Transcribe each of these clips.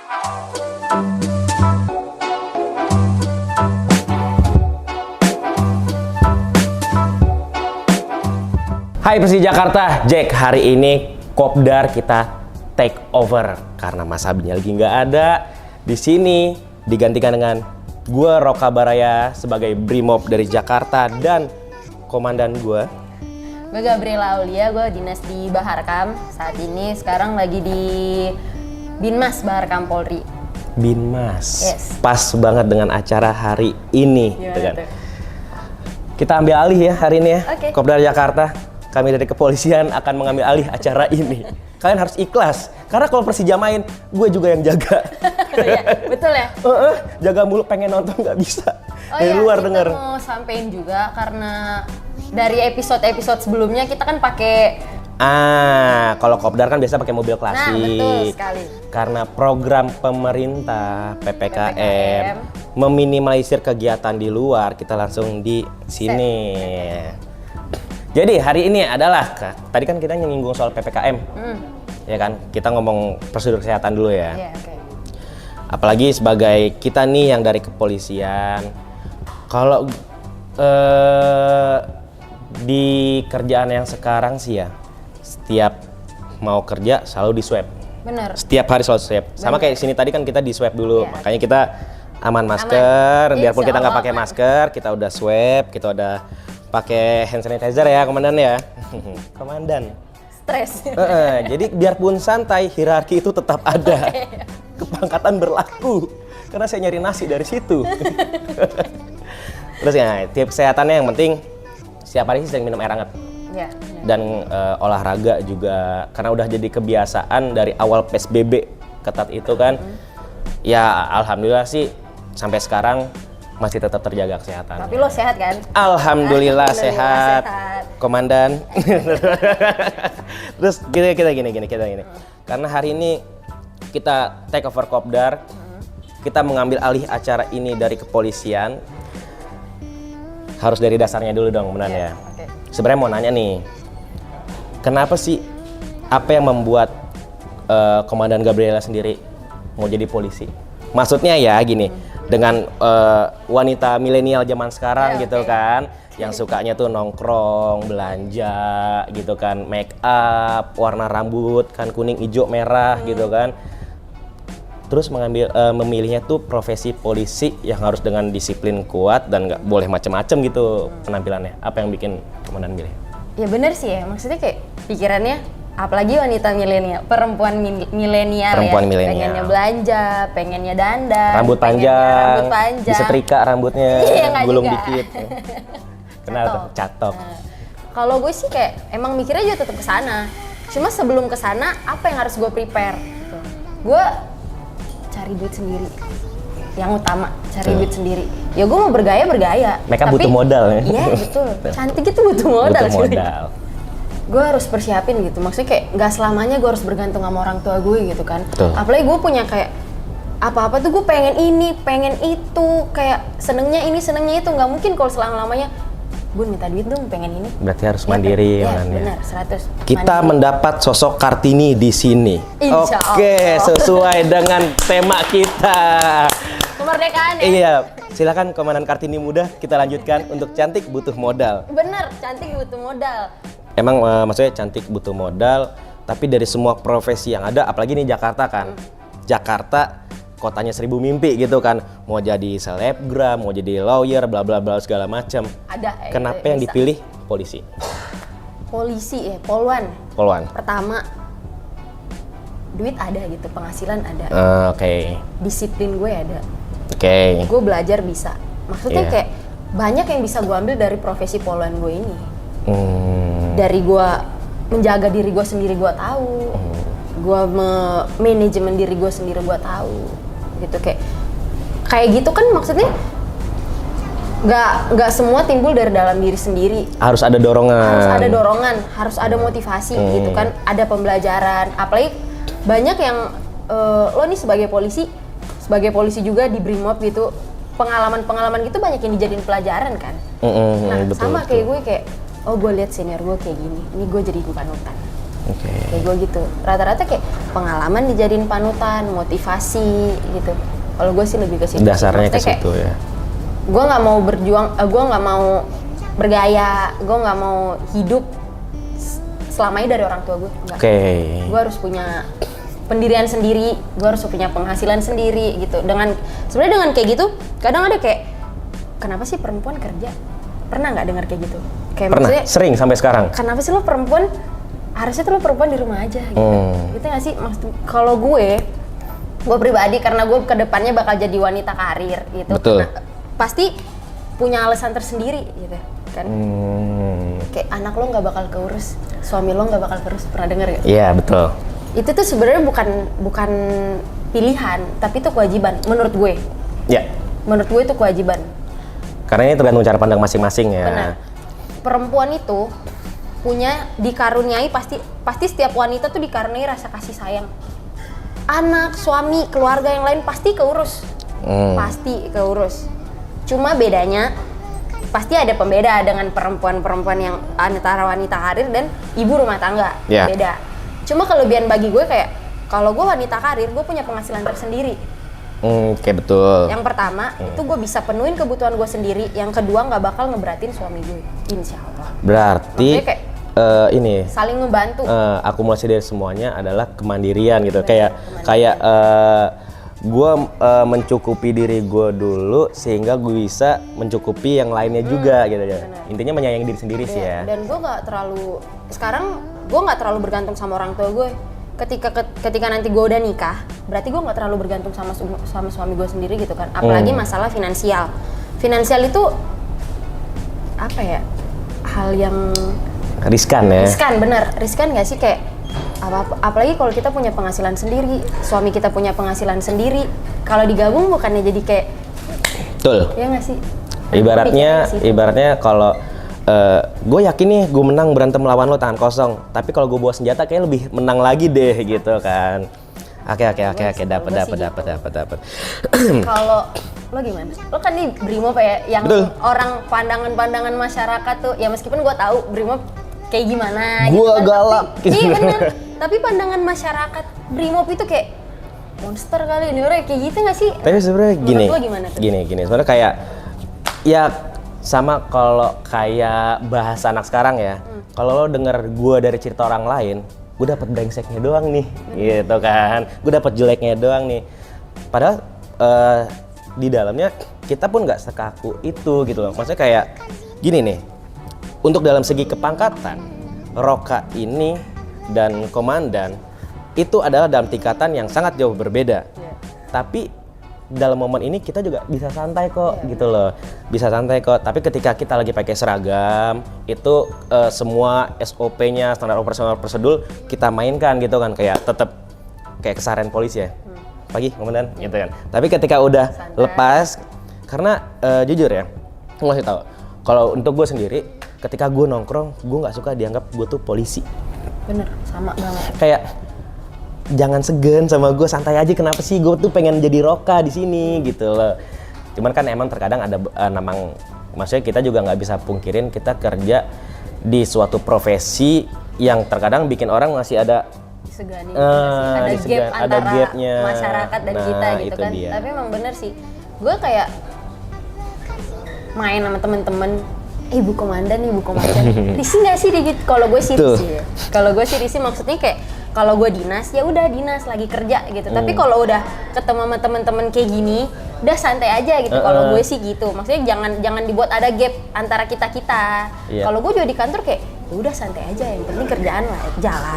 Hai Persija Jakarta, Jack. Hari ini Kopdar kita take over karena Mas Abinya lagi nggak ada. Di sini digantikan dengan gue Roka Baraya sebagai Brimob dari Jakarta dan komandan gue. Gue Gabriela Aulia, gue dinas di Baharkam. Saat ini sekarang lagi di Binmas Baharkam Polri. Binmas. Yes. Pas banget dengan acara hari ini. Gitu kan. Tuh? Kita ambil alih ya hari ini ya. Oke. Kopdar Jakarta. Kami dari kepolisian akan mengambil alih acara ini. Kalian harus ikhlas, karena kalau Persija main, gue juga yang jaga. Ya, betul ya? Jaga mulu, pengen nonton nggak bisa. Oh dari ya, luar kita denger. mau sampein juga karena dari episode-episode sebelumnya kita kan pakai. Kalau Kopdar kan biasa pakai mobil klasik. Nah, betul sekali. Karena program pemerintah PPKM meminimalisir kegiatan di luar, kita langsung di sini. Jadi hari ini adalah, tadi kan kita nyinggung soal PPKM, ya kan? Kita ngomong prosedur kesehatan dulu ya. Iya, oke. Apalagi sebagai kita nih yang dari kepolisian, kalau di kerjaan yang sekarang sih ya, setiap mau kerja selalu di swab. Bener. Setiap hari selalu swab. Sama kayak sini tadi kan kita di swab dulu, Iya. makanya kita aman masker. Biarpun Insya kita nggak Allah pakai aman. masker, kita udah swab, kita udah pakai hand sanitizer ya, komandan ya. Komandan. Stres. Jadi biarpun santai, hierarki itu tetap ada. Kepangkatan berlaku. Karena saya nyari nasi dari situ. Terus ya, tips kesehatannya yang penting setiap hari sih sering minum air hangat. Ya, Dan olahraga juga, karena udah jadi kebiasaan dari awal PSBB ketat itu kan. Ya alhamdulillah sih sampai sekarang masih tetap terjaga kesehatan. Tapi lo sehat kan? Alhamdulillah sehat, sehat. komandan. Terus kita gini. Karena hari ini kita take over Kopdar, kita mengambil alih acara ini dari kepolisian. Harus dari dasarnya dulu dong, komandan ya. Oke. Sebenarnya mau nanya nih, kenapa sih, apa yang membuat Komandan Gabriela sendiri mau jadi polisi? Maksudnya ya gini, dengan wanita milenial zaman sekarang gitu kan, yang sukanya tuh nongkrong, belanja gitu kan, make up, warna rambut kan kuning, hijau, merah gitu kan. Terus memilihnya tuh profesi polisi yang harus dengan disiplin kuat dan nggak boleh macem-macem gitu penampilannya. Apa yang bikin komandan milih? Ya bener sih ya, maksudnya kayak pikirannya, apalagi wanita milenial, perempuan milenial ya, pengennya belanja, pengennya dandan, rambut panjang, disetrika rambutnya, Iya, nggak gulung juga. dikit. Kenapa tuh? Catok. Nah, kalau gue sih kayak emang mikirnya juga tetap ke sana. Cuma sebelum ke sana, apa yang harus gue prepare? Gitu. Gue cari duit sendiri. Yang utama, cari duit sendiri. Ya gue mau bergaya. Mereka butuh modal ya? Iya betul, cantik itu butuh modal. Butuh modal. Gue harus persiapin gitu, maksudnya kayak nggak selamanya gue harus bergantung sama orang tua gue gitu kan. Betul. Apalagi gue punya kayak apa-apa tuh gue pengen ini, pengen itu, kayak senengnya ini, senengnya itu. Nggak mungkin kalau selama-lamanya gue minta duit dong, pengen ini. Berarti harus mandiri ya, kan ya. benar, 100. Kita mandiri. mendapat sosok Kartini di sini. Insya Oke, Allah. sesuai dengan tema kita. Kemerdekaan ya? Iya, silakan Komandan Kartini muda, kita lanjutkan. Untuk cantik butuh modal. Bener, cantik butuh modal. Emang maksudnya cantik butuh modal, tapi dari semua profesi yang ada, apalagi nih Jakarta kan. Jakarta kotanya 1000 mimpi gitu kan. Mau jadi selebgram, mau jadi lawyer, bla bla bla segala macam. Ada. Kenapa yang bisa. dipilih polisi? Polisi ya, poluan. Poluan. Pertama, duit ada gitu, penghasilan ada. Oke. Disiplin gue ada. Oke. Gue belajar bisa. Maksudnya Iya. kayak banyak yang bisa gue ambil dari profesi poluan gue ini. Dari gue menjaga diri gue sendiri gue tahu, gue manajemen diri gue sendiri gue tahu, gitu kayak gitu kan maksudnya nggak semua timbul dari dalam diri sendiri. Harus ada dorongan. Harus ada motivasi gitu kan, ada pembelajaran. Apalagi banyak yang lo nih sebagai polisi juga di Brimob gitu, pengalaman gitu banyak yang dijadiin pelajaran kan. Betul, Sama betul. kayak gue kayak, oh gue lihat senior gue kayak gini, ini gue jadi panutan. Oke. Kayak gue gitu. Rata-rata kayak pengalaman dijadiin panutan, motivasi gitu. Kalau gue sih lebih ke situ. Dasarnya ke Maksudnya kayak, situ ya. gue nggak mau berjuang, gue nggak mau bergaya, gue nggak mau hidup selamanya dari orang tua gue. Oke. Gue harus punya pendirian sendiri, gue harus punya penghasilan sendiri gitu. Sebenarnya dengan kayak gitu, kadang ada kayak, kenapa sih perempuan kerja? Pernah nggak dengar kayak gitu? Kayak Pernah, maksudnya, sering sampai sekarang. kenapa sih lo perempuan? Harusnya tuh lo perempuan di rumah aja gitu. Gitu nggak sih? Kalau gue pribadi karena gue kedepannya bakal jadi wanita karir gitu. Betul. Karena pasti punya alasan tersendiri gitu kan. Kayak anak lo nggak bakal keurus, suami lo nggak bakal keurus. Pernah denger gak? Iya, betul. Itu tuh sebenarnya bukan pilihan, tapi itu kewajiban menurut gue. Ya. Menurut gue itu kewajiban. Karena ini tergantung cara pandang masing-masing ya. Benar. Perempuan itu dikaruniai pasti setiap wanita tuh dikaruniai rasa kasih sayang. Anak, suami, keluarga yang lain pasti keurus. Pasti keurus. Cuma bedanya pasti ada pembeda dengan perempuan-perempuan yang antara wanita karir dan ibu rumah tangga. Yeah. Beda. Cuma kelebihan bagi gue kayak kalau gue wanita karir, gue punya penghasilan tersendiri. Kayak betul. Yang pertama, itu gue bisa penuhin kebutuhan gue sendiri. Yang kedua, nggak bakal ngeberatin suami gue. Insya Allah. Berarti Maksudnya kayak ini saling ngebantu. akumulasi dari semuanya adalah kemandirian gitu. Benar, Kayak gue mencukupi diri gue dulu sehingga gue bisa mencukupi yang lainnya juga gitu ya. Benar. Intinya menyayangi diri sendiri sih ya. Dan gue nggak terlalu bergantung sama orang tua gue. Ketika nanti gue udah nikah, berarti gue nggak terlalu bergantung sama suami gue sendiri gitu kan. Apalagi masalah finansial. Finansial itu apa ya? Hal yang Riskan ya. Riskan nggak sih kayak apalagi kalau kita punya penghasilan sendiri, suami kita punya penghasilan sendiri, kalau digabung bukannya jadi kayak Betul. ya nggak sih? Ibaratnya kalau gue yakin nih gue menang berantem lawan lo tangan kosong, tapi kalau gue bawa senjata kayak lebih menang lagi deh gitu kan. Oke dapat. Kalau lo gimana? Lo kan nih Brimob ya, yang Betul. orang pandangan masyarakat tuh, ya meskipun gue tahu Brimob kayak gimana. Gue gitu kan, galak. Iya bener. Tapi pandangan masyarakat Brimob itu kayak monster kali ini orang kayak gitu nggak sih? Tapi sebenarnya gini. Menurut lo gimana tuh? Gini. Sebenarnya kayak ya sama kalau kayak bahasa anak sekarang ya. Kalau lo denger gue dari cerita orang lain, gue dapat brengseknya doang nih, gitu kan. Gue dapat jeleknya doang nih. Padahal di dalamnya kita pun nggak sekaku itu gitu loh. Maksudnya kayak gini nih. Untuk dalam segi kepangkatan, Roka ini dan komandan itu adalah dalam tingkatan yang sangat jauh berbeda. Tapi dalam momen ini kita juga bisa santai kok gitu loh. Bisa santai kok. Tapi ketika kita lagi pakai seragam, itu semua SOP-nya, standar operasional prosedur kita mainkan gitu kan, kayak tetap kayak keseharian polisi ya. Pagi komandan gitu kan. Tapi ketika udah santai. Lepas, karena jujur ya, gue ngasih tahu. Kalau untuk gue sendiri, ketika gue nongkrong, gue nggak suka dianggap gue tuh polisi. Bener, sama banget. Kayak jangan segan sama gue, santai aja. Kenapa sih gue tuh pengen jadi Roka di sini gitu loh. Cuman kan emang terkadang ada maksudnya kita juga nggak bisa pungkirin kita kerja di suatu profesi yang terkadang bikin orang masih ada Disegani, ada gap antara gapnya. masyarakat dan kita gitu kan. Dia. Tapi emang bener sih, gue kayak main sama temen-temen, ibu komandan, risih nggak sih dikit? Kalau gue sih risih ya. Kalau gue sih risih maksudnya kayak kalau gue dinas ya udah dinas lagi kerja gitu. Tapi kalau udah ketemu sama temen-temen kayak gini, udah santai aja gitu. Kalau gue sih gitu. Maksudnya jangan dibuat ada gap antara kita. Yeah. Kalau gue juga di kantor kayak ya udah santai aja, yang penting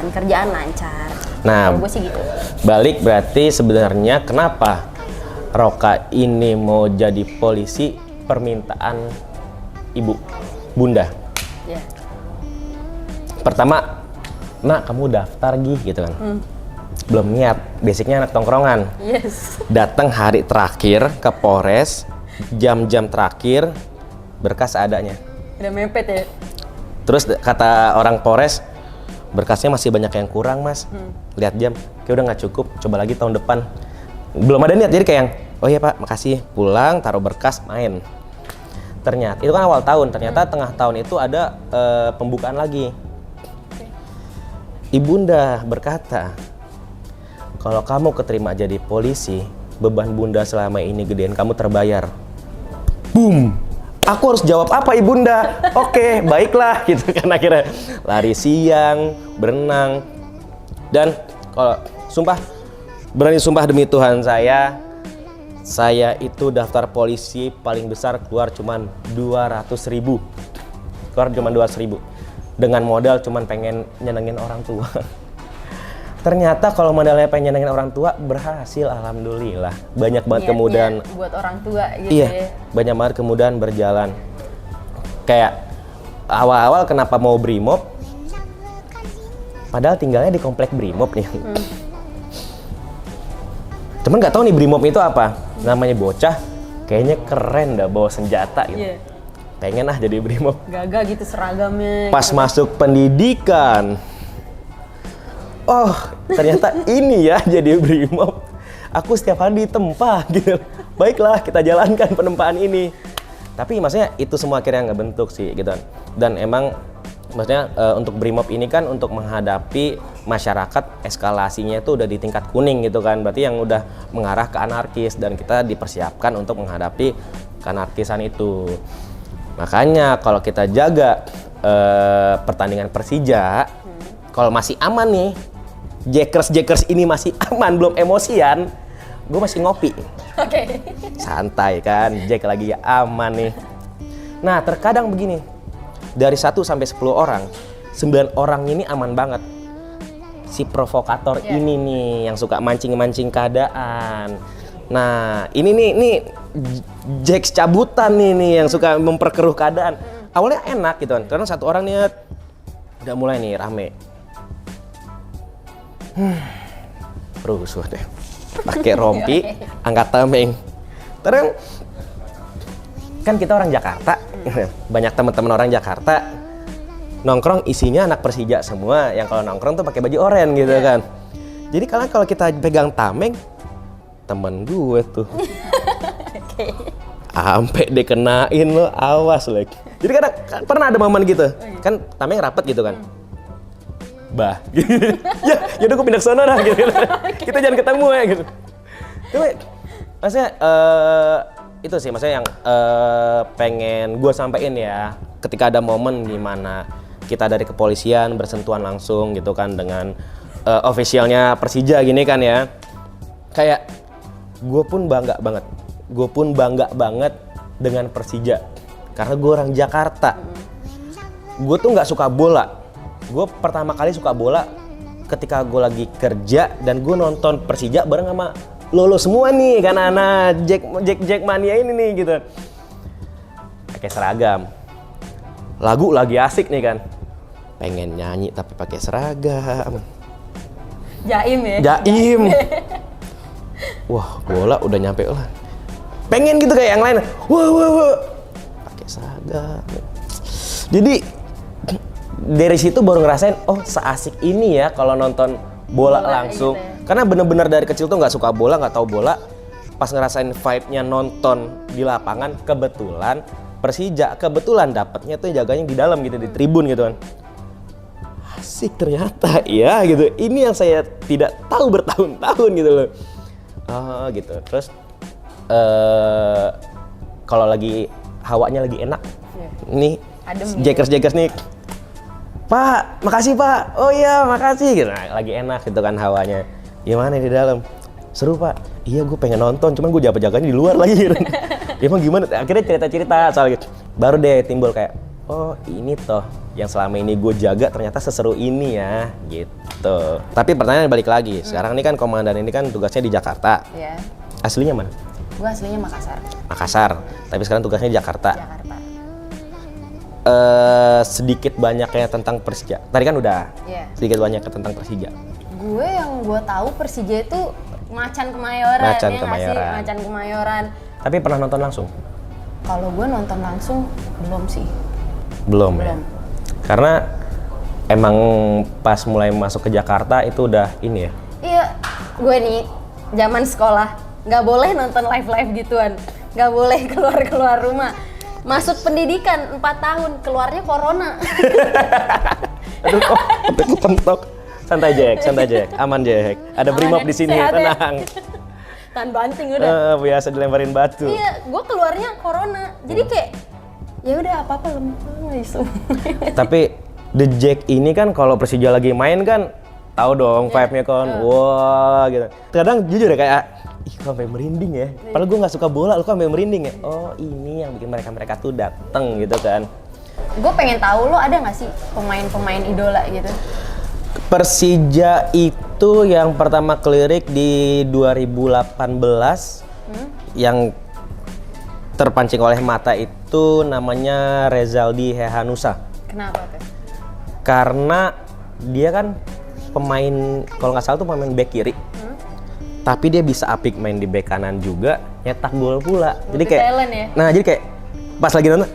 kerjaan lancar. Nah, kalau gue sih gitu. Balik berarti sebenarnya kenapa Roka ini mau jadi polisi? Permintaan ibu, bunda. Yeah. Pertama, nak kamu daftar gitu kan. Belum niat, basicnya anak tongkrongan. Yes. Datang hari terakhir ke Polres, jam-jam terakhir, berkas adanya. Udah mepet ya. Terus kata orang Polres, berkasnya masih banyak yang kurang mas. Lihat jam, kayak udah nggak cukup, coba lagi tahun depan. Belum ada niat, jadi kayak yang, oh iya pak, makasih. Pulang, taruh berkas, main. Ternyata, itu kan awal tahun, ternyata tengah tahun itu ada pembukaan lagi. Ibunda berkata, kalau kamu keterima jadi polisi, beban bunda selama ini gedein kamu terbayar. Boom! Aku harus jawab apa ibunda? Oke, baiklah gitu kan, akhirnya lari siang, berenang. Dan kalau berani sumpah demi Tuhan saya itu daftar polisi paling besar keluar cuman 200.000. Keluar cuman 200.000. Dengan modal cuman pengen nyenengin orang tua. Ternyata kalau modalnya pengen nyenengin orang tua berhasil, alhamdulillah. Banyak banget kemudahan buat orang tua gitu. Iya, ya. banyak banget kemudahan berjalan. Kayak awal-awal kenapa mau Brimob? Padahal tinggalnya di komplek Brimob nih. Cuman nggak tahu nih Brimob itu apa. Namanya bocah, kayaknya keren dah bawa senjata gitu. Iya. Pengen jadi Brimob. Gagah gitu seragamnya. Pas gitu. masuk pendidikan, oh ternyata ini ya jadi Brimob. Aku setiap hari ditempa gitu. Baiklah kita jalankan penempaan ini. Tapi maksudnya itu semua akhirnya nggak bentuk sih gitu. Dan emang maksudnya untuk Brimob ini kan untuk menghadapi masyarakat eskalasinya itu udah di tingkat kuning gitu kan. Berarti yang udah mengarah ke anarkis dan kita dipersiapkan untuk menghadapi keanarkisan itu. Makanya kalau kita jaga pertandingan Persija, kalau masih aman nih, Jackers ini masih aman, belum emosian, gue masih ngopi. Oke. Santai kan, Jack lagi aman nih. Nah terkadang begini, dari 1 sampai 10 orang, 9 orang ini aman banget. Si provokator ini nih yang suka mancing-mancing keadaan. Nah ini nih Jack cabutan nih yang suka memperkeruh keadaan. Awalnya enak gitu kan, karena satu orang nih udah mulai nih rame. Rusuh deh. Pakai rompi, angkat tameng. Terus kan kita orang Jakarta, banyak teman-teman orang Jakarta nongkrong isinya anak Persija semua. Yang kalau nongkrong tuh pakai baju oranye gitu kan. Jadi kalau kita pegang tameng, temen gue tuh. Sampai dikenain lo, awas lo. Jadi kadang pernah ada momen gitu, kan tameng rapet gitu kan. Bah, ya udah gue pindah ke sana dah gitu. Kita jangan ketemu ya gitu. Tapi maksudnya itu sih maksudnya yang pengen gue sampein ya, ketika ada momen dimana kita dari kepolisian bersentuhan langsung gitu kan dengan officialnya Persija gini kan ya, kayak gue pun bangga banget dengan Persija karena gue orang Jakarta. Gue tuh nggak suka bola. Gue pertama kali suka bola ketika gue lagi kerja dan gue nonton Persija bareng sama lo semua nih kan, anak Jack mania ini nih gitu. Pakai seragam, lagu lagi asik nih kan, pengen nyanyi tapi pakai seragam. Jaim ya. Jaim. Wah bola udah nyampe lah. Pengen gitu kayak yang lain. Wah. Pakai seragam. Jadi dari situ baru ngerasain, oh seasik ini ya kalau nonton bola langsung. Gitu ya. Karena bener-bener dari kecil tuh nggak suka bola, nggak tahu bola. Pas ngerasain vibe-nya nonton di lapangan, kebetulan Persija dapatnya tuh jaganya di dalam gitu, di tribun gitu kan. Asik ternyata ya gitu. Ini yang saya tidak tahu bertahun-tahun gitu loh. Oh gitu. Terus kalau lagi hawanya lagi enak, nih Jackers nih. Pak, makasih Pak. Oh iya, makasih. Gitu. Nah, lagi enak gitu kan hawanya. Gimana di dalam? Seru Pak. Iya, gue pengen nonton, cuman gue jaga-jaganya di luar lagi. Gitu. Emang gimana? Akhirnya cerita-cerita soal gitu. Baru deh timbul kayak, oh ini toh yang selama ini gue jaga ternyata seseru ini ya, gitu. Tapi pertanyaan balik lagi. Sekarang ini kan komandan ini kan tugasnya di Jakarta. Iya. Aslinya mana? Gue aslinya Makassar. Makassar. Tapi sekarang tugasnya di Jakarta. Sedikit banyaknya tentang Persija. Tadi kan udah. Sedikit banyaknya tentang Persija. Gue yang gue tahu Persija itu Macan Kemayoran. Macan Kemayoran. Tapi pernah nonton langsung? Kalau gue nonton langsung belum sih. Belum. Ya. Karena emang pas mulai masuk ke Jakarta itu udah ini ya. Iya. Gue nih zaman sekolah nggak boleh nonton live gituan. Nggak boleh keluar rumah. Masuk pendidikan 4 tahun, keluarnya corona. Aduh, aku pentok. Santai Jack, aman Jack. Ada Brimob di sini, sehat ya. tenang. Tahan banting udah. Biasa dilemparin batu. Iya, gue keluarnya corona. Jadi kayak ya udah apa-apa lemes. Tapi The Jack ini kan kalau Persija lagi main kan tahu dong vibe-nya kan. Wah gitu. Kadang jujur ya kayak ih kok sampai merinding ya. Padahal gue nggak suka bola, lu kok sampai merinding ya. Oh ini yang bikin mereka tuh dateng gitu kan. Gue pengen tahu lo ada nggak sih pemain-pemain idola gitu? Persija itu yang pertama kelirik di 2018 yang terpancing oleh mata itu namanya Rezaldi Hehanussa. Kenapa tuh? Karena dia kan pemain kalau nggak salah tuh pemain back kiri. Tapi dia bisa apik main di back kanan juga, nyetak gol pula. Jadi kayak talent ya? Nah, jadi kayak pas lagi nonton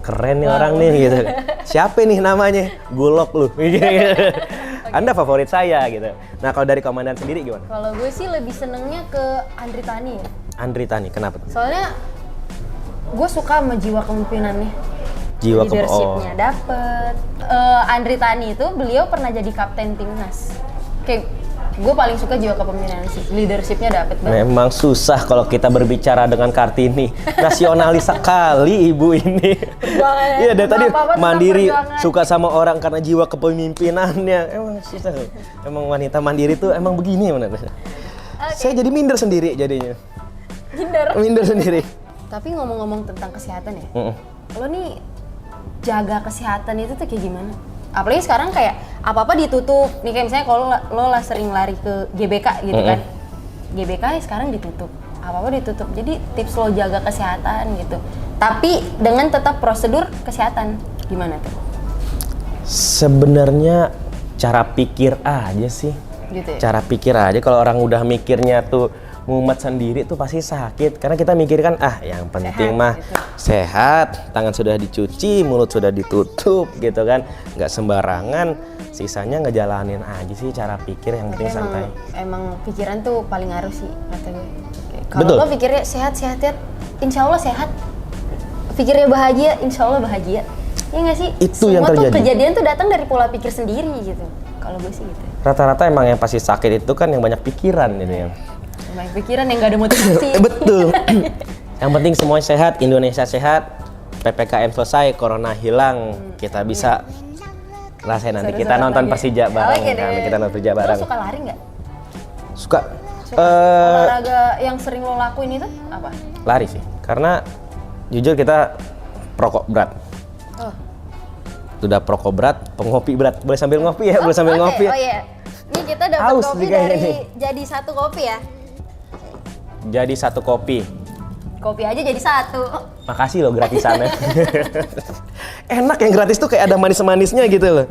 keren nih orang nih gitu. Siapa nih namanya? Gulok lu. Anda favorit saya gitu. Nah, kalau dari komandan sendiri gimana? Kalau gue sih lebih senengnya ke Andri Tani ya. Andri Tani, kenapa tuh? Soalnya gue suka sama jiwa kepemimpinannya. Jiwa Leadership-nya dapet. Andri Tani itu beliau pernah jadi kapten timnas. Kayak gue paling suka jiwa kepemimpinan sih. Leadership-nya dapet banget. Memang susah kalau kita berbicara dengan Kartini. Nasionalis sekali ibu ini. Iya dari tadi mandiri, suka sama orang karena jiwa kepemimpinannya. Emang susah. Emang wanita mandiri tuh emang begini benar. Saya jadi minder sendiri jadinya. Minder sendiri. Tapi ngomong-ngomong tentang kesehatan ya. Lo nih jaga kesehatan itu tuh kayak gimana? Apalagi sekarang kayak apa-apa ditutup. Nih kayak misalnya kalau lo lah sering lari ke GBK gitu kan. GBK sekarang ditutup. Apa-apa ditutup. Jadi tips lo jaga kesehatan gitu. Tapi dengan tetap prosedur kesehatan. Gimana tuh? Sebenarnya cara pikir aja sih. Gitu ya? Cara pikir aja, kalau orang udah mikirnya tuh mumet sendiri tuh pasti sakit. Karena kita mikir kan yang penting mah gitu. sehat, tangan sudah dicuci, mulut sudah ditutup gitu kan. Nggak sembarangan, sisanya ngejalanin aja sih cara pikir, yang penting santai. Emang pikiran tuh paling ngaruh sih kata gue. Betul. Kalau lo pikirnya sehat, insya Allah sehat. Pikirnya bahagia, insya Allah bahagia. Iya nggak sih? Itu semua yang tuh terjadi. kejadian tuh datang dari pola pikir sendiri gitu. Kalau gue sih gitu. Rata-rata emang yang pasti sakit itu kan yang banyak pikiran gitu ya. Banyak pikiran yang nggak ada motivasi. Betul. Yang penting semuanya sehat, Indonesia sehat, PPKM selesai, Corona hilang, kita bisa rasain nanti. Kita nonton Persija bareng kan, kita nonton Persija bareng. Lo suka lari nggak? Suka. Olahraga yang sering lo lakuin itu apa? Lari sih, karena jujur kita perokok berat. Oh. Sudah perokok berat, pengopi berat. Boleh sambil ngopi ya, boleh sambil ngopi. Oh iya. Ini kita dapat Haus kopi nih kayaknya dari nih. jadi satu kopi ya. Jadi satu kopi. Kopi aja jadi satu. Makasih loh gratisannya. Enak yang gratis tuh kayak ada manis-manisnya gitu loh.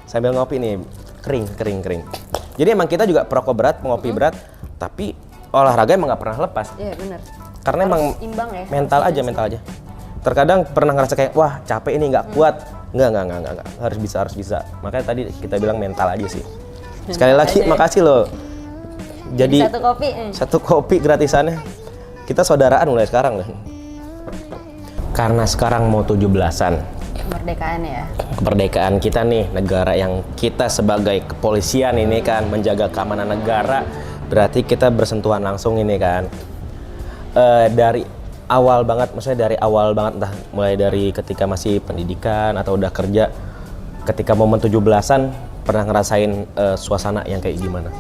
Sambil ngopi nih, kering. Jadi emang kita juga perokok berat, pengopi berat, tapi olahraga emang nggak pernah lepas. Iya benar. Karena Harus emang imbang ya, mental aja. Terkadang pernah ngerasa kayak wah capek ini nggak kuat. Nggak. Harus bisa. Makanya tadi kita bilang mental aja sih. Sekali lagi makasih loh. Jadi satu kopi. Satu kopi gratisannya. Kita saudaraan mulai sekarang loh. Karena sekarang mau 17-an. Kemerdekaan ya. Kemerdekaan kita nih, negara yang kita sebagai kepolisian ini kan menjaga keamanan negara, berarti kita bersentuhan langsung ini kan. Dari awal banget, maksudnya dari awal banget, entah mulai dari ketika masih pendidikan atau udah kerja, ketika momen 17-an pernah ngerasain suasana yang kayak gimana?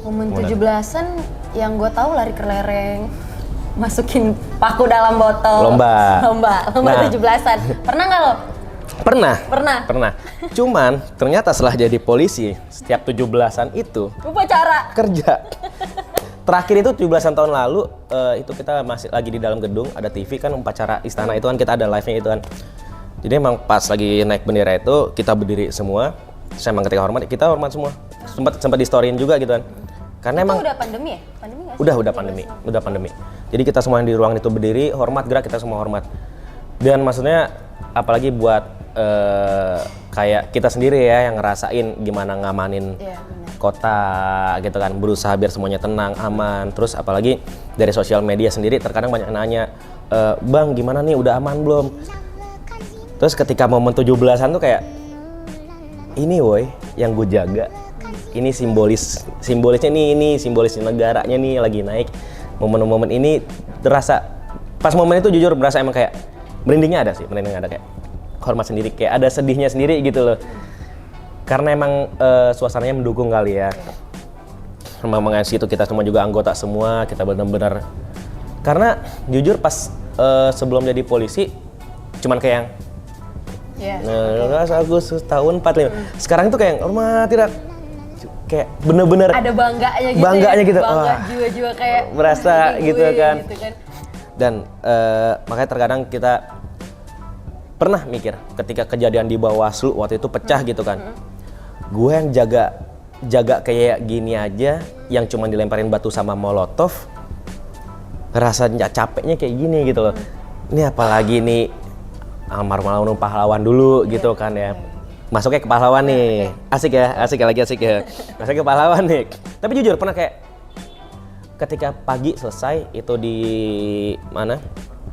Momen 17-an yang gue tahu lari ke lereng, masukin paku dalam botol. Lomba nah. 17-an. Pernah nggak lo? Pernah. Cuman ternyata setelah jadi polisi, setiap 17-an itu upacara kerja. Terakhir itu 17-an tahun lalu, itu kita masih lagi di dalam gedung, ada TV kan, upacara istana itu kan, kita ada live-nya itu kan. Jadi emang pas lagi naik bendera itu, kita berdiri semua, saya emang ketika hormat, kita hormat semua. Sempat di storyin juga gitu kan. Karena itu emang udah pandemi ya? Pandemi nggak sih? Udah pandemi. Jadi kita semua yang di ruangan itu berdiri, hormat, gerak, kita semua hormat. Dan maksudnya apalagi buat kayak kita sendiri ya yang ngerasain gimana ngamanin kota gitu kan, berusaha biar semuanya tenang, aman. Terus apalagi dari sosial media sendiri terkadang banyak nanya, "Bang, gimana nih, udah aman belum?" Terus ketika momen 17-an tuh kayak ini woi yang gue jaga. ini simbolisnya nih, ini simbolis negaranya nih lagi naik. Momen-momen ini terasa, pas momen itu jujur berasa emang kayak merindingnya ada kayak hormat sendiri, kayak ada sedihnya sendiri gitu loh. Karena emang suasananya mendukung kali ya. Memang situ kita semua juga anggota semua, kita benar-benar. Karena jujur pas sebelum jadi polisi, cuman kayak yang Agustus tahun 45. Sekarang itu kayak rumah tidak, kayak bener-bener ada bangganya gitu. Bangga jiwa-jiwa kayak berasa gitu gue, kan. gitu kan. Dan makanya terkadang kita pernah mikir ketika kejadian di Bawaslu waktu itu pecah gitu kan. Gue yang jaga kayak gini aja, yang cuma dilemparin batu sama molotov, rasanya capeknya kayak gini gitu loh. Ini apalagi nih almarhum pahlawan dulu gitu kan ya. Masuknya ke pahlawan nih. Asik ya. Masuknya ke pahlawan nih. Tapi jujur pernah kayak ketika pagi selesai itu di mana?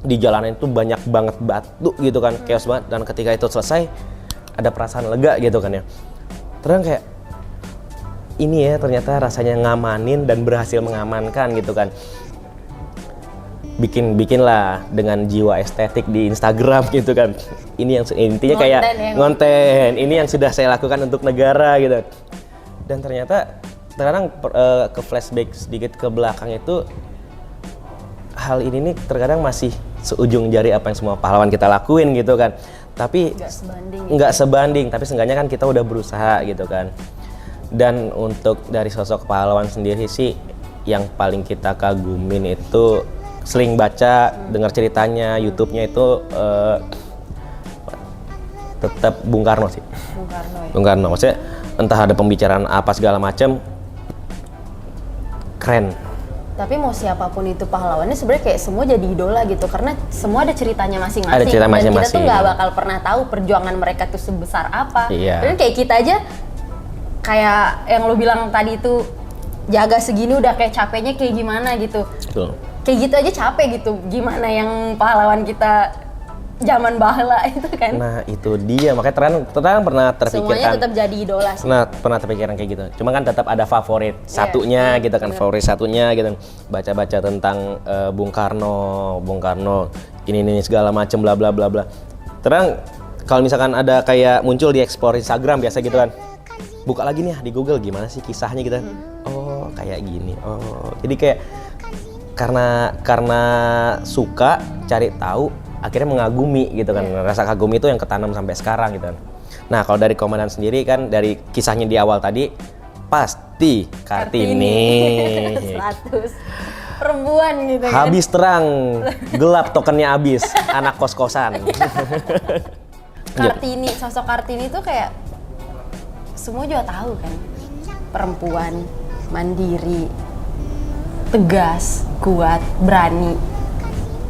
Di jalanan itu banyak banget batu gitu kan, chaos banget. Dan ketika itu selesai ada perasaan lega gitu kan ya. Terus kayak ini ya ternyata rasanya ngamanin dan berhasil mengamankan gitu kan. Bikinlah dengan jiwa estetik di Instagram gitu kan. Ini yang intinya kayak konten. Ini yang sudah saya lakukan untuk negara gitu. Dan ternyata terkadang ke flashback sedikit ke belakang itu, hal ini nih terkadang masih seujung jari apa yang semua pahlawan kita lakuin gitu kan. Tapi nggak sebanding, tapi seenggaknya kan kita udah berusaha gitu kan. Dan untuk dari sosok pahlawan sendiri sih yang paling kita kagumin itu sering baca, dengar ceritanya, YouTube-nya itu tetap Bung Karno sih. Bung Karno, maksudnya entah ada pembicaraan apa segala macam, keren. Tapi mau siapapun itu pahlawannya sebenarnya kayak semua jadi idola gitu, karena semua ada ceritanya masing-masing. Ada cerita masing-masing. Dan kita tuh nggak bakal pernah tahu perjuangan mereka tuh sebesar apa. Iya. Dan kayak kita aja, kayak yang lo bilang tadi itu jaga segini udah kayak capeknya kayak gimana gitu. Betul. Kayak gitu aja capek gitu, gimana yang pahlawan kita zaman bahla itu kan. Nah itu dia, makanya terang pernah terpikirkan. Semuanya tetap jadi idola sih. Pernah terpikirkan kayak gitu, cuma kan tetap ada favorit satunya gitu kan, favorit satunya gitu. Baca-baca tentang Bung Karno, ini segala macem bla bla bla bla. Terang kalau misalkan ada kayak muncul di explore Instagram biasa gitu kan, buka lagi nih di Google gimana sih kisahnya gitu. Oh kayak gini, jadi kayak karena suka cari tahu, akhirnya mengagumi gitu kan. Rasa kagum itu yang ketanam sampai sekarang gitu kan. Nah kalau dari komandan sendiri kan, dari kisahnya di awal tadi pasti Kartini 100 perempuan gitu kan. Habis terang gelap tokennya habis, anak kos-kosan. Kartini, sosok Kartini tuh kayak semua juga tahu kan, perempuan mandiri, tegas, kuat, berani.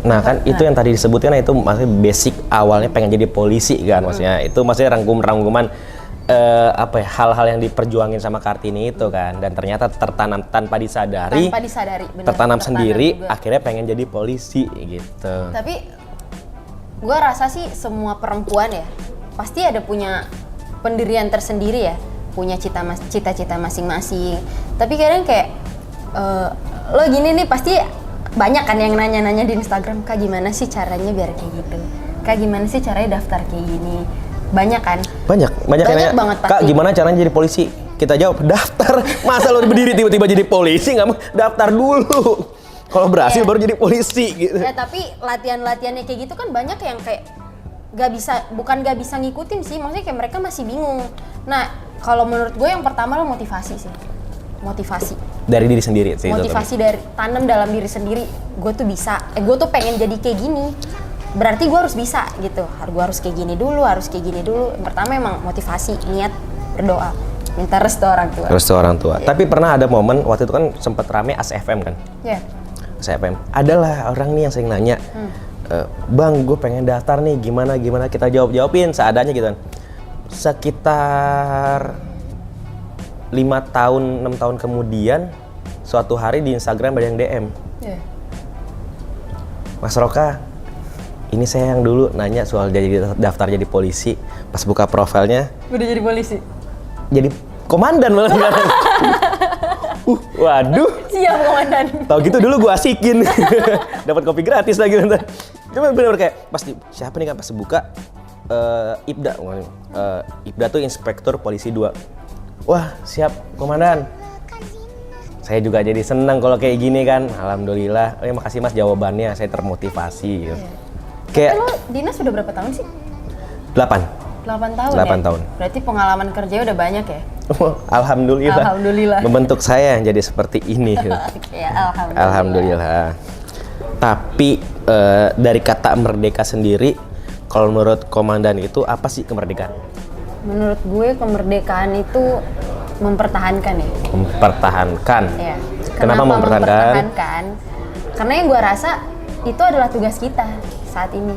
Nah kan itu yang tadi disebutkan, itu maksudnya basic awalnya pengen jadi polisi kan, maksudnya itu maksudnya rangkuman hal-hal yang diperjuangin sama Kartini itu kan, dan ternyata tertanam tanpa disadari, bener, tertanam sendiri juga. Akhirnya pengen jadi polisi gitu. Tapi gue rasa sih semua perempuan ya pasti ada punya pendirian tersendiri ya, punya cita-cita masing-masing. Tapi kadang kayak lo gini nih, pasti banyak kan yang nanya-nanya di Instagram, Kak gimana sih caranya biar kayak gitu? Kak gimana sih caranya daftar kayak gini? Banyak kan? Banyak yang nanya, banget pasti. Kak gimana caranya jadi polisi? Kita jawab, daftar. Masa lo berdiri tiba-tiba jadi polisi? Nggak mau, daftar dulu. Kalau berhasil baru jadi polisi gitu. Ya tapi latihan-latihannya kayak gitu kan banyak yang kayak bukan gak bisa ngikutin sih, maksudnya kayak mereka masih bingung. Nah kalau menurut gue yang pertama lo motivasi sih. Motivasi dari diri sendiri sih. Motivasi dari tanam dalam diri sendiri. Gue tuh bisa, gue tuh pengen jadi kayak gini. Berarti gue harus bisa gitu. Gue harus kayak gini dulu, Yang pertama emang motivasi, niat, berdoa, minta restu orang tua. Yeah. Tapi pernah ada momen waktu itu kan sempet rame ASFM kan? Iya. ASFM. Adalah orang nih yang sering nanya, Bang, gue pengen daftar nih, gimana kita jawabin seadanya gitu kan. Sekitar 6 tahun kemudian, suatu hari di Instagram ada yang DM. Mas Roka, ini saya yang dulu nanya soal daftar jadi polisi. Pas buka profilnya, udah jadi polisi? Jadi komandan malah sekarang. Waduh. Siap komandan. Tahu gitu dulu gua asikin. Dapat kopi gratis lagi nanti. Cuma benar kayak pasti siapa nih kan pas buka Ibda. Ibda tuh Inspektur Polisi 2. Wah, siap komandan. Saya juga jadi senang kalau kayak gini kan. Alhamdulillah. Oh ya makasih Mas jawabannya. Saya termotivasi gitu. Kayak Lo dinas sudah berapa tahun sih? 8. 8 tahun 8 ya? tahun. Berarti pengalaman kerjanya udah banyak ya? Alhamdulillah. Alhamdulillah. Membentuk saya yang jadi seperti ini. Ya, alhamdulillah. Alhamdulillah. Tapi dari kata merdeka sendiri, kalau menurut komandan itu apa sih kemerdekaan? Menurut gue kemerdekaan itu mempertahankan ya. Mempertahankan. Ya. Kenapa mempertahankan? Karena yang gue rasa itu adalah tugas kita saat ini.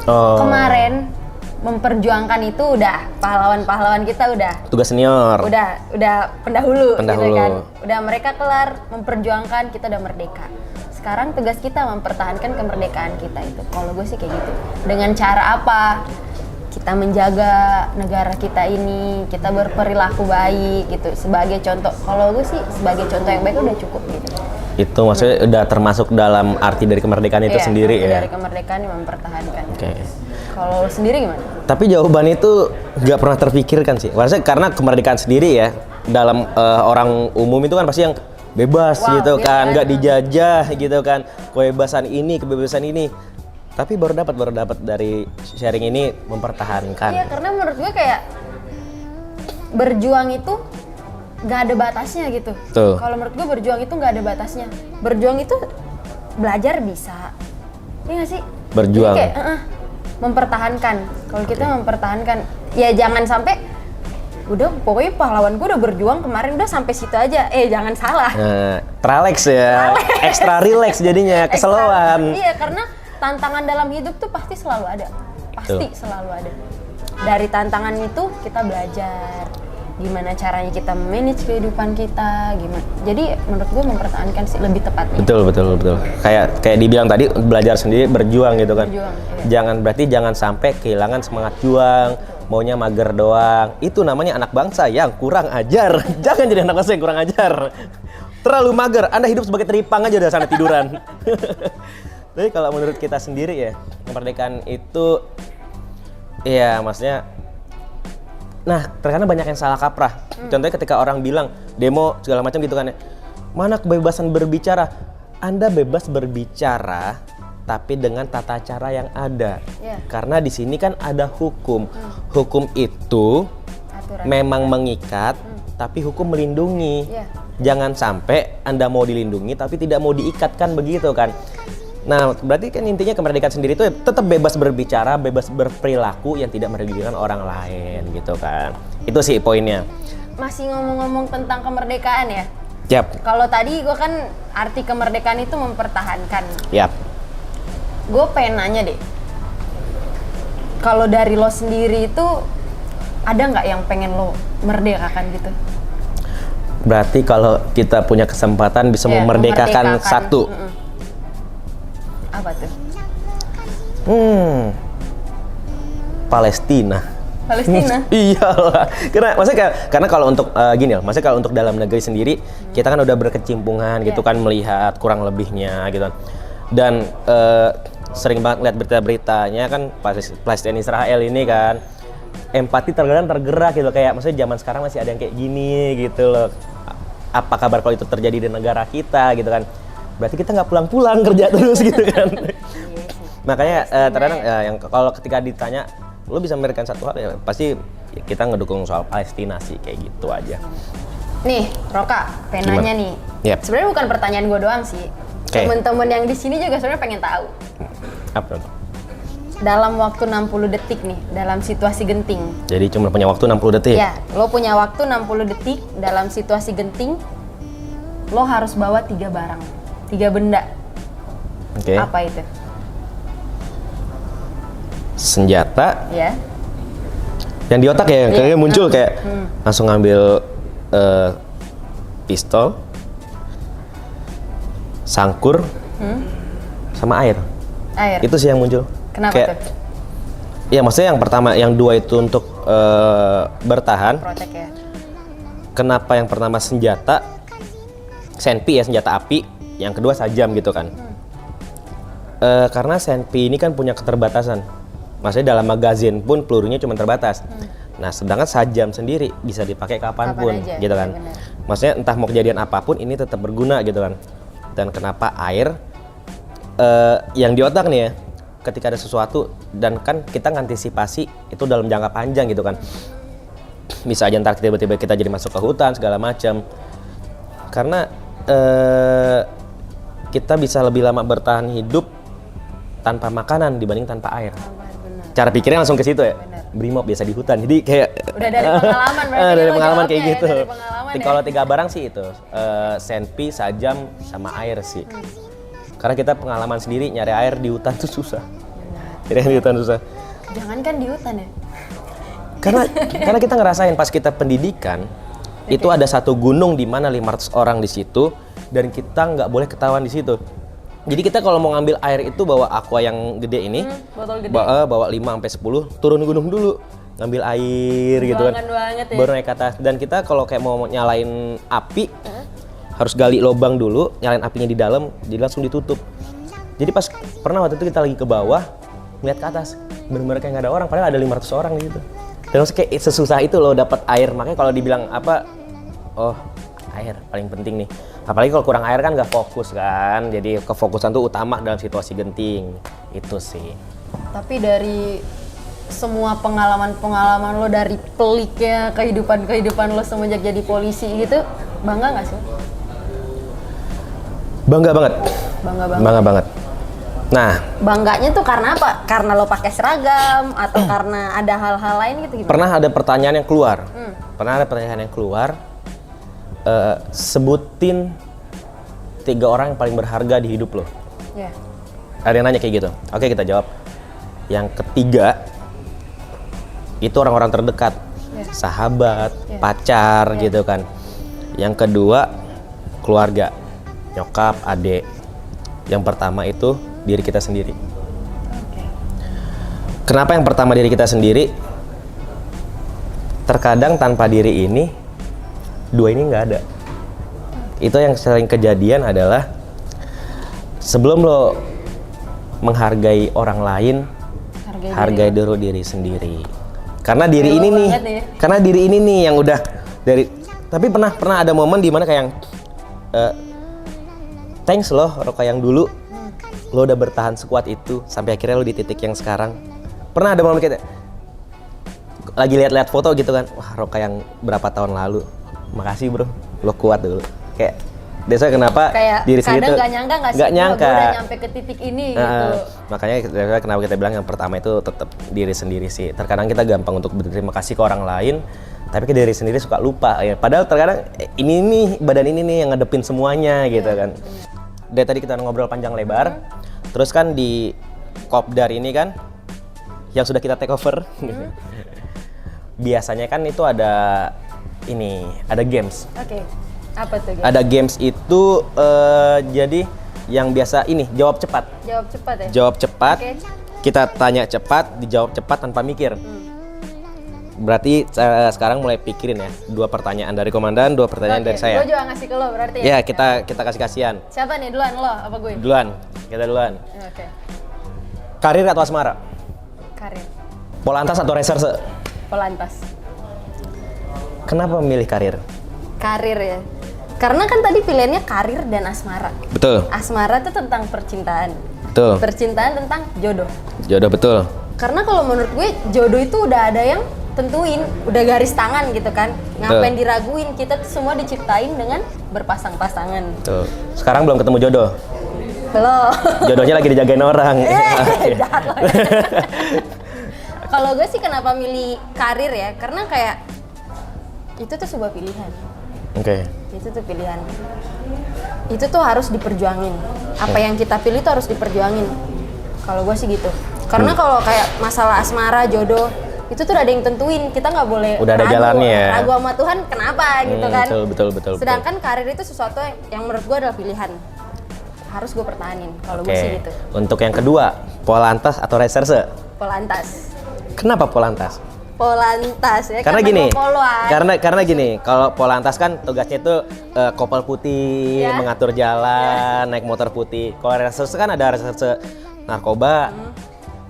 Oh. Kemarin memperjuangkan itu udah pahlawan-pahlawan kita udah Tugas senior. udah pendahulu gitu Pendahulu. kan. Udah mereka kelar memperjuangkan, kita udah merdeka. Sekarang tugas kita mempertahankan kemerdekaan kita itu. Kalau gue sih kayak gitu. Dengan cara apa? Kita menjaga negara kita ini, kita berperilaku baik gitu. Sebagai contoh, kalau gue sih sebagai contoh yang baik udah cukup gitu. Itu maksudnya udah termasuk dalam arti dari kemerdekaan itu Iya, sendiri arti ya. dari kemerdekaan yang mempertahankan. Oke. Kalau lo sendiri gimana? Tapi jawaban itu nggak pernah terpikirkan sih. Maksudnya karena kemerdekaan sendiri ya dalam orang umum itu kan pasti yang bebas Wow, gitu kan, bebas. nggak dijajah gitu kan, kebebasan ini. Tapi baru dapat dari sharing ini mempertahankan. Iya, karena menurut gue kayak berjuang itu nggak ada batasnya gitu. Tuh. Kalau menurut gue berjuang itu nggak ada batasnya. Berjuang itu belajar bisa. Iya nggak sih? Berjuang. Jadi kayak, mempertahankan. Kalau kita mempertahankan, ya jangan sampai udah pokoknya pahlawan gue udah berjuang kemarin udah sampai situ aja. Jangan salah. Nah, teralex ya, ekstra relax jadinya, keseluan. Iya, karena tantangan dalam hidup tuh pasti selalu ada. Pasti selalu ada. Dari tantangan itu kita belajar gimana caranya kita manage kehidupan kita, gimana. Jadi menurut gue mempertahankan sih lebih tepatnya. Betul. Kayak dibilang tadi belajar sendiri berjuang gitu kan. Berjuang, iya. Jangan sampai kehilangan semangat juang, maunya mager doang. Itu namanya anak bangsa yang kurang ajar. Jangan jadi anak bangsa yang kurang ajar. Terlalu mager, Anda hidup sebagai teripang aja udah sana tiduran. Tapi kalau menurut kita sendiri ya, kemerdekaan itu ya maksudnya terkadang banyak yang salah kaprah. Contohnya ketika orang bilang demo segala macam gitu kan ya. Mana kebebasan berbicara? Anda bebas berbicara tapi dengan tata cara yang ada. Yeah. Karena di sini kan ada hukum. Hukum itu Aturan. memang mengikat tapi hukum melindungi. Yeah. Jangan sampai Anda mau dilindungi tapi tidak mau diikatkan begitu kan. Nah, berarti kan intinya kemerdekaan sendiri itu tetap bebas berbicara, bebas berperilaku yang tidak merugikan orang lain gitu kan. Itu sih poinnya. Masih ngomong-ngomong tentang kemerdekaan ya. Yap. Kalau tadi gue kan arti kemerdekaan itu mempertahankan. Yap. Gue pengen nanya deh. Kalau dari lo sendiri itu ada nggak yang pengen lo merdekakan gitu? Berarti kalau kita punya kesempatan bisa Ya, memerdekakan satu. Apa tuh? Palestina. Palestina? Iyalah. Karena kalau untuk gini loh, maksudnya kalau untuk dalam negeri sendiri kita kan udah berkecimpungan gitu kan melihat kurang lebihnya gitu kan. Dan sering banget lihat berita-beritanya kan Palestina Israel ini kan empati terkadang tergerak gitu kayak maksudnya zaman sekarang masih ada yang kayak gini gitu loh. Apa kabar kalau itu terjadi di negara kita gitu kan. Berarti kita nggak pulang-pulang kerja terus gitu kan. Makanya terkadang yang kalau ketika ditanya lo bisa memberikan satu hal ya pasti kita ngedukung soal Palestina sih kayak gitu aja. Nih, Roka, pengen nanya nih. Yep. Sebenarnya bukan pertanyaan gue doang sih. Okay. Temen-temen yang di sini juga sebenarnya pengen tahu. Apa tuh? Dalam waktu 60 detik nih, dalam situasi genting. Jadi cuma punya waktu 60 detik? Ya, lo punya waktu 60 detik dalam situasi genting. Lo harus bawa 3 barang, 3 benda. Oke. Apa itu? Senjata. Ya. Yang di otak ya, kayaknya muncul kayak langsung ngambil pistol, sangkur, sama air. Air. Itu sih yang muncul. Kenapa kayak, tuh? Ya maksudnya yang pertama, yang dua itu untuk bertahan. Protek ya. kenapa yang pertama senjata senpi ya, senjata api, yang kedua sajam gitu kan. Karena senpi ini kan punya keterbatasan. Maksudnya dalam magazin pun pelurunya cuma terbatas. Nah, sedangkan sajam sendiri bisa dipakai kapanpun Kapan aja, gitu kan. ya benar. Maksudnya entah mau kejadian apapun ini tetap berguna gitu kan. Dan kenapa air yang di otak nih ya, ketika ada sesuatu dan kan kita ngantisipasi itu dalam jangka panjang gitu kan. Bisa aja ntar tiba-tiba kita jadi masuk ke hutan segala macam. Karena kita bisa lebih lama bertahan hidup tanpa makanan dibanding tanpa air. Benar. Cara pikirnya langsung ke situ ya. Benar. Brimob biasa di hutan. Jadi kayak Udah dari pengalaman berarti. dari lo pengalaman jawabnya kayak ya, gitu. dari pengalaman ya. Kalau 3 barang sih itu senpi, sajam, sama air sih. Karena kita pengalaman sendiri nyari air di hutan tuh susah. Nyari air di hutan susah. Jangankan di hutan ya. Karena kita ngerasain pas kita pendidikan itu ada satu gunung di mana 500 orang di situ dan kita nggak boleh ketahuan di situ. Jadi kita kalau mau ngambil air itu bawa aqua yang gede ini, botol gede. bawa 5 sampai 10 turun gunung dulu ngambil air gitu kan. Banget ya. Baru naik ke atas. Dan kita kalau kayak mau nyalain api harus gali lubang dulu, nyalain apinya di dalam, jadi langsung ditutup. Jadi pas pernah waktu itu kita lagi ke bawah ngeliat ke atas, bener-bener kayak nggak ada orang, padahal ada 500 orang gitu. Terus kayak sesusah itu loh dapat air. Makanya kalau dibilang apa, oh air paling penting nih. Apalagi kalau kurang air kan nggak fokus kan. Jadi kefokusan tuh utama dalam situasi genting. Itu sih. Tapi dari semua pengalaman-pengalaman lo, dari peliknya kehidupan lo semenjak jadi polisi gitu, bangga nggak sih? Bangga banget. Bangga banget. Nah, Bangganya tuh karena apa? Karena lo pakai seragam atau karena ada hal-hal lain gitu gimana? pernah ada pertanyaan yang keluar. Sebutin 3 orang yang paling berharga di hidup lo. Ya. Ada yang nanya kayak gitu. Oke, kita jawab. Yang ketiga itu orang-orang terdekat, sahabat, pacar gitu kan. Yang kedua keluarga, nyokap, adik. Yang pertama itu diri kita sendiri. Kenapa yang pertama diri kita sendiri? Terkadang tanpa diri ini, 2 ini nggak ada. Itu yang sering kejadian adalah sebelum lo menghargai orang lain, hargai dulu diri sendiri. Karena diri ini nih, karena diri ini nih yang udah dari. Tapi pernah ada momen di mana kayak yang thanks loh Roka yang dulu, lo udah bertahan sekuat itu sampai akhirnya lo di titik yang sekarang. Pernah ada momen kayak lagi lihat-lihat foto gitu kan, wah Roka yang berapa tahun lalu, makasih bro, lo kuat dulu. Kayak desa kenapa kayak diri sendiri kadang tuh nggak nyangka nggak sih, nggak nyangka. gue udah nyampe ke titik ini gitu. Makanya kenapa kita bilang yang pertama itu tetap diri sendiri sih. Terkadang kita gampang untuk berterima kasih ke orang lain, tapi ke diri sendiri suka lupa ya. Padahal terkadang ini nih badan ini nih yang ngadepin semuanya gitu kan. Dari tadi kita ngobrol panjang lebar, terus kan di Kopdar ini kan yang sudah kita take over. Biasanya kan itu ada games. Oke. Apa tuh? Ada games itu jadi yang biasa ini jawab cepat. Jawab cepat ya? Jawab cepat. Oke. Kita tanya cepat, dijawab cepat tanpa mikir. Berarti sekarang mulai pikirin ya. 2 pertanyaan dari komandan, 2 pertanyaan dari saya. Gue juga ngasih ke lo berarti ya? Ya, kita kasih-kasihan. Siapa nih duluan, lo apa gue? Duluan, kita duluan. Oke. Karir atau asmara? Karir. Polantas atau reserse? Polantas. Kenapa memilih karir? Karir ya. Karena kan tadi pilihannya karir dan asmara. Betul. Asmara itu tentang percintaan. Betul. Percintaan tentang jodoh. Jodoh betul. Karena kalau menurut gue jodoh itu udah ada yang tentuin, udah garis tangan gitu kan. Ngapain diraguin? Kita tuh semua diciptain dengan berpasang-pasangan. Tuh. Sekarang belum ketemu jodoh. Belum. Jodohnya lagi dijagain orang. Jahat loh. Kalau gue sih kenapa milih karir ya? Karena kayak itu tuh sebuah pilihan. Oke. Itu tuh pilihan. Itu tuh harus diperjuangin. Apa yang kita pilih tuh harus diperjuangin. Kalau gue sih gitu. Karena kalau kayak masalah asmara, jodoh, itu tuh udah ada yang tentuin. Kita nggak boleh udah ada ragu, jalannya ya. ragu sama Tuhan kenapa gitu kan. Betul. Sedangkan karir itu sesuatu yang menurut gue adalah pilihan. Harus gue pertahanin. Kalau gue sih gitu. Untuk yang kedua, Polantas atau reserse? Polantas. Kenapa Polantas? Polantas ya. Karena gini, gua poluan. karena gini, kalau Polantas kan tugasnya itu kopel putih, Ya. mengatur jalan, naik motor putih. Kalau reserse kan ada reserse narkoba,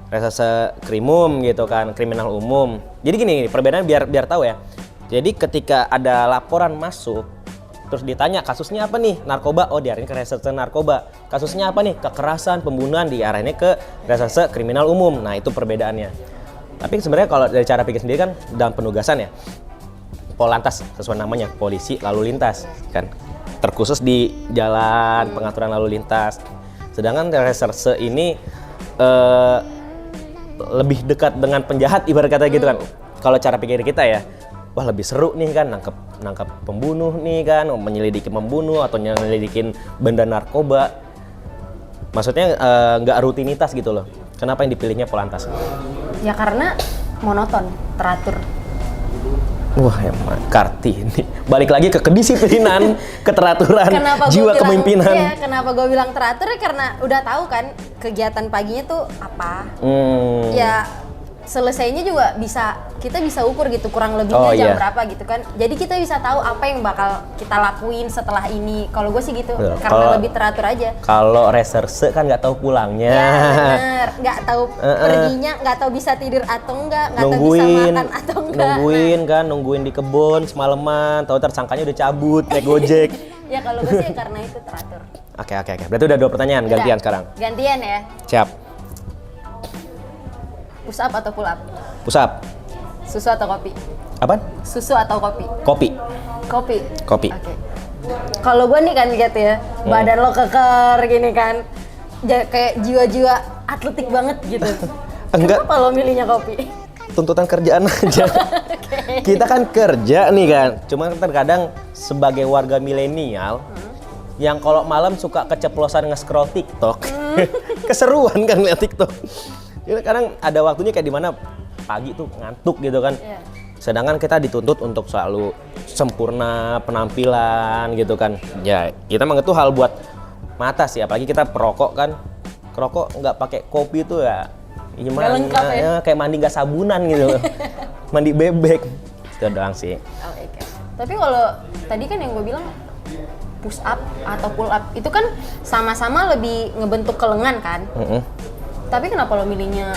reserse krimum gitu kan, kriminal umum. Jadi gini, perbedaan biar tahu ya. Jadi ketika ada laporan masuk, terus ditanya kasusnya apa nih? Narkoba, oh diarahin ke reserse narkoba. Kasusnya apa nih? Kekerasan, pembunuhan, diarahinnya ke reserse kriminal umum. Nah itu perbedaannya. Tapi sebenarnya kalau dari cara pikir sendiri kan dalam penugasan ya, Polantas sesuai namanya, polisi lalu lintas kan, terkhusus di jalan, pengaturan lalu lintas. Sedangkan reserse ini lebih dekat dengan penjahat ibarat kata gitu kan. Kalau cara pikir kita ya, wah lebih seru nih kan nangkep pembunuh nih kan, menyelidiki pembunuh atau menyelidikin benda narkoba. Maksudnya nggak rutinitas gitu loh. Kenapa yang dipilihnya Polantas? Ya karena monoton, teratur. Wah emang Karti ini balik lagi ke kedisiplinan, keteraturan, Kenapa jiwa gua bilang, kepemimpinan. Iya, kenapa gue bilang teratur ya karena udah tahu kan kegiatan paginya tuh apa. Ya selesainya juga kita bisa ukur gitu kurang lebihnya jam berapa gitu kan. Jadi kita bisa tahu apa yang bakal kita lakuin setelah ini. Kalau gue sih gitu, karena lebih teratur aja. Kalau reserse kan nggak tahu pulangnya. Ya bener, nggak tahu perginya, nggak tahu bisa tidur atau enggak, nggak tahu bisa makan atau enggak. Nungguin di kebun semalaman, tahu tersangkanya udah cabut naik Gojek. Ya kalau gue sih karena itu teratur. Oke. Berarti udah 2 pertanyaan, gantian sekarang. Gantian ya. Siap. Push up atau pull up? Push up. Susu atau kopi? Apaan? Susu atau kopi? Kopi. Kopi. Oke. Kalau gue nih kan gitu ya, badan lo keker gini kan, kayak jiwa-jiwa atletik banget gitu. Enggak. Kenapa lo milihnya kopi? Tuntutan kerjaan aja. Kita kan kerja nih kan. Cuma terkadang sebagai warga milenial yang kalau malam suka keceplosan nge-scroll TikTok. Keseruan kan lihat TikTok. Jadi kadang ada waktunya kayak dimana pagi tuh ngantuk gitu kan. Yeah. Sedangkan kita dituntut untuk selalu sempurna penampilan gitu kan. Ya kita emang itu hal buat mata sih. Apalagi kita perokok kan. Kerokok nggak pakai kopi tuh ya gimana ya, kayak mandi nggak sabunan gitu. Mandi bebek. Itu doang sih. Okay. Tapi kalau tadi kan yang gue bilang push up atau pull up itu kan sama-sama lebih ngebentuk kelengan kan. Tapi kenapa lo milihnya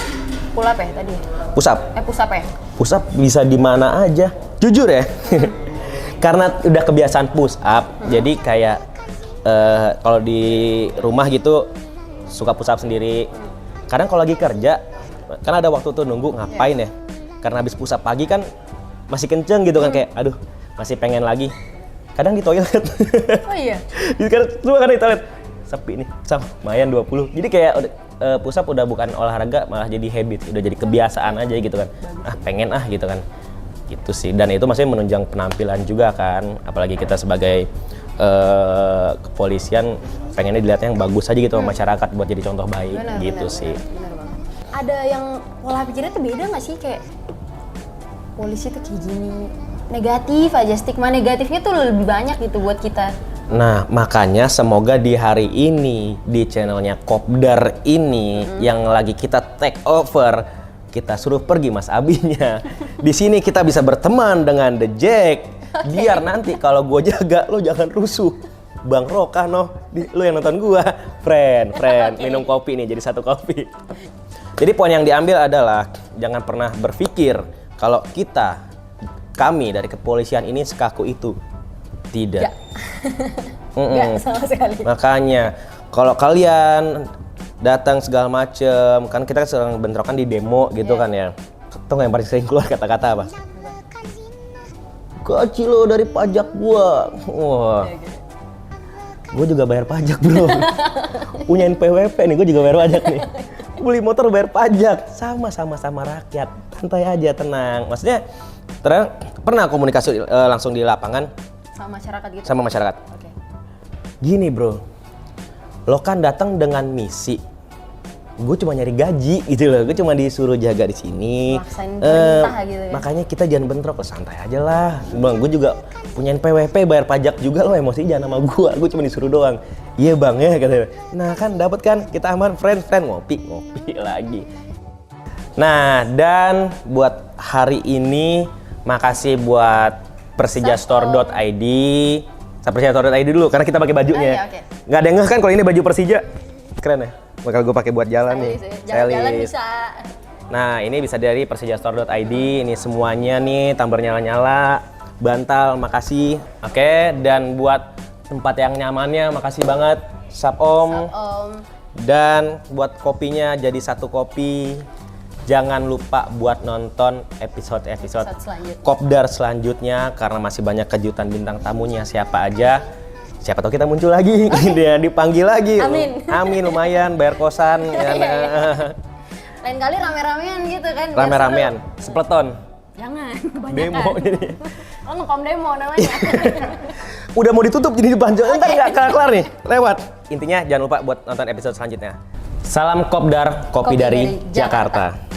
pull up ya tadi? Push up. Push up ya? Push up bisa di mana aja. Jujur ya. Karena udah kebiasaan push up, jadi kayak kalau di rumah gitu suka push up sendiri. Kadang kalau lagi kerja, kan ada waktu tuh nunggu ngapain ya. Karena habis push up pagi kan masih kenceng gitu kan kayak aduh, masih pengen lagi. Kadang di toilet. Oh iya. Kadang di toilet. Sepi nih, lumayan 20. Jadi kayak push up udah bukan olahraga, malah jadi habit, udah jadi kebiasaan aja gitu kan. Pengen gitu kan. Gitu sih. Dan itu maksudnya menunjang penampilan juga kan. Apalagi kita sebagai kepolisian pengennya dilihatnya yang bagus aja gitu sama masyarakat buat jadi contoh baik. Benar, sih. Benar banget. Ada yang pola pikirnya tuh beda nggak sih kayak polisi tuh kayak gini. Negatif aja, stigma negatifnya tuh lebih banyak gitu buat kita. Nah, makanya semoga di hari ini di channelnya Kopdar ini yang lagi kita take over, kita suruh pergi Mas Abinya. Di sini kita bisa berteman dengan The Jack. Biar nanti kalau gue jaga, lo jangan rusuh. Bang Rokano, lo yang nonton gue, friend, minum kopi nih, jadi satu kopi. Jadi poin yang diambil adalah jangan pernah berpikir kalau kami dari kepolisian ini sekaku itu. Tidak. Nggak sama sekali. Makanya kalau kalian datang segala macem, kan kita sedang bentrokan di demo gitu kan ya. Tahu nggak yang paling sering keluar kata-kata apa? Gaji lo dari pajak gua. Wah. Gue juga bayar pajak bro. Punyain PWP nih, gue juga bayar pajak nih. Beli motor bayar pajak, sama rakyat. Santai aja, tenang. Maksudnya pernah komunikasi langsung di lapangan sama masyarakat gitu. Sama masyarakat. Okay. Gini bro, lo kan datang dengan misi. Gue cuma nyari gaji gitu loh. Gue cuma disuruh jaga di sini. Maksain perintah gitu ya. Makanya kita jangan bentrok, santai aja lah. Bang, gue juga punya PWP, bayar pajak juga, lo emosi jangan sama gue. Gue cuma disuruh doang. Iya bang ya katanya. Nah kan dapat kan, kita aman, friend ngopi lagi. Nah dan buat hari ini makasih buat persijastore.id. persijastore.id dulu karena kita pakai bajunya. Oke. Nggak ada yang ngeh kan kalau ini baju Persija. Keren ya? Bakal gue pakai buat jalan nih. Jalan-jalan bisa. Nah, ini bisa dari persijastore.id. Ini semuanya nih, tumbler nyala-nyala, bantal, makasih. Oke, dan buat tempat yang nyamannya, makasih banget, Sap Om. Dan buat kopinya jadi 1 kopi. Jangan lupa buat nonton episode-episode Kopdar selanjutnya karena masih banyak kejutan bintang tamunya siapa aja. Siapa tahu kita muncul lagi, dia dipanggil lagi. Amin, lumayan bayar kosan. Lain kali rame-ramean gitu kan. Rame-ramean, sepeleton. Jangan, kebanyakan. Demo jadi. Oh, nge-pom demo namanya. Udah mau ditutup jadi dipanjang, ntar nggak kelar nih, lewat. Intinya jangan lupa buat nonton episode selanjutnya. Salam Kopdar, kopi dari Jakarta.